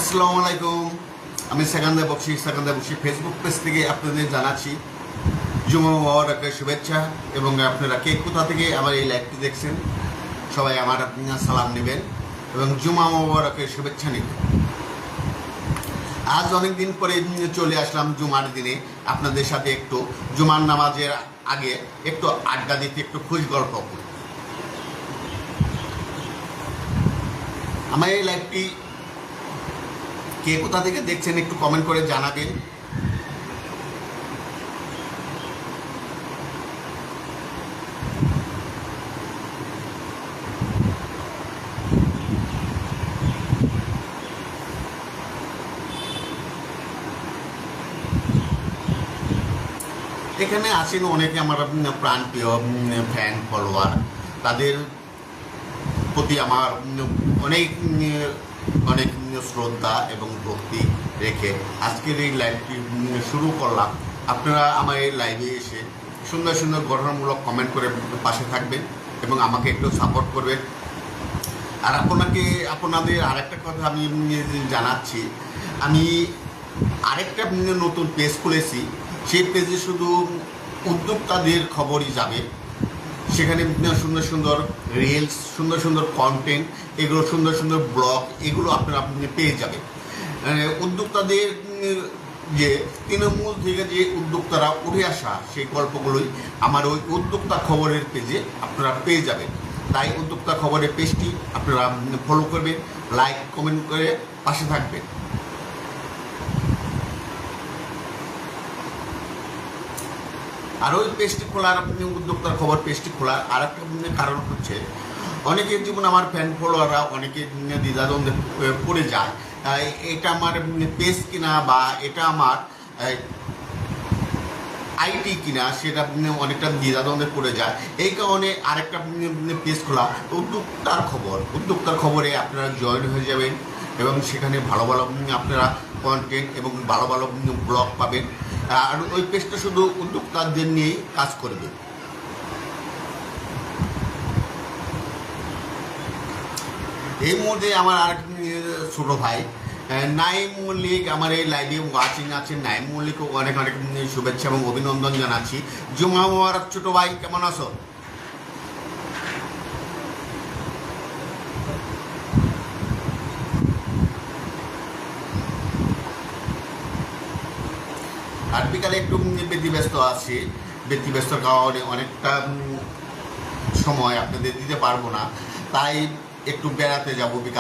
আসসালামু আলাইকুম। আমি সেকান্দা বক্সি ফেসবুক পেজ থেকে আপনাদের জানাচ্ছি জুমা মুবারকের শুভেচ্ছা। এবং আপনারা কে কোথা থেকে আমার এই লাইভটি দেখছেন সবাই আমার সালাম নেবেন এবং জুমা মুবারকের শুভেচ্ছা নেবেন। আজ অনেক দিন পরে চলে আসলাম জুমার দিনে আপনাদের সাথে একটু জুমার নামাজের আগে একটু আড্ডা দিতে, একটু খুশ গল্প করি। আমার এই লাইভটি কে কোথা থেকে দেখছেন একটু কমেন্ট করে জানাবেন। এখানে আছেন অনেকে আমার প্রাণপ্রিয় ফ্যান ফলোয়ার, তাদের প্রতি আমার অনেক অনেক শ্রদ্ধা এবং ভক্তি রেখে আজকের এই লাইভটি শুরু করলাম। আপনারা আমার এই লাইভে এসে সুন্দর সুন্দর গঠনমূলক কমেন্ট করে পাশে থাকবেন এবং আমাকে একটু সাপোর্ট করবেন। আর আপনাদের আরেকটা কথা আমি জানাচ্ছি, আমি আরেকটা নতুন পেজ খুলেছি। সেই পেজে শুধু উদ্যোক্তাদের খবরই যাবে। সেখানে সুন্দর সুন্দর রিলস, সুন্দর সুন্দর কন্টেন্ট, এগুলো সুন্দর সুন্দর ব্লগ, এগুলো আপনারা পেয়ে যাবেন। উদ্যোক্তাদের যে তৃণমূল থেকে যে উদ্যোক্তারা উঠে আসা সেই গল্পগুলোই আমার ওই উদ্যোক্তা খবরের পেজে আপনারা পেয়ে যাবেন। তাই উদ্যোক্তা খবরের পেজটি আপনারা ফলো করবেন, লাইক কমেন্ট করে পাশে থাকবেন। আর ওই পেজটি খোলার, উদ্যোক্তার খবর পেজটি খোলার আর একটা কারণ হচ্ছে, অনেকের জীবন আমার ফ্যান ফলোয়াররা অনেকে দ্বিধাদ্বন্দ্বে পড়ে যায়, এটা আমার পেজ কিনা বা এটা আমার আইটি কিনা, সেটা অনেকটা দ্বিধাদ্বন্দ্বে পড়ে যায়। এই কারণে আরেকটা পেজ খোলা উদ্যোক্তার খবরে আপনারা জয়েন হয়ে যাবেন এবং সেখানে ভালো ভালো আপনারা কন্টেন্ট এবং ভালো ভালো ব্লগ পাবেন। আর ওই পেজটা শুধু উদ্যোক্তাদের নিয়েই কাজ করবে। এই মুহূর্তে আমার আরেক ছোটো ভাই নাইম মল্লিক আমার এই লাইভে ওয়াচিং আছেন। নাইম মল্লিকও অনেক অনেক শুভেচ্ছা এবং অভিনন্দন জানাচ্ছি। জুমা মুবারক ছোটো ভাই, কেমন আছো? আর বিকালে একটু ব্যতিব্যস্ত আছি, ব্যতিব্যস্তর কারণে অনেকটা সময় আপনাদের দিতে পারবো না, তাই একটু বেড়াতে যাবো বিকাল।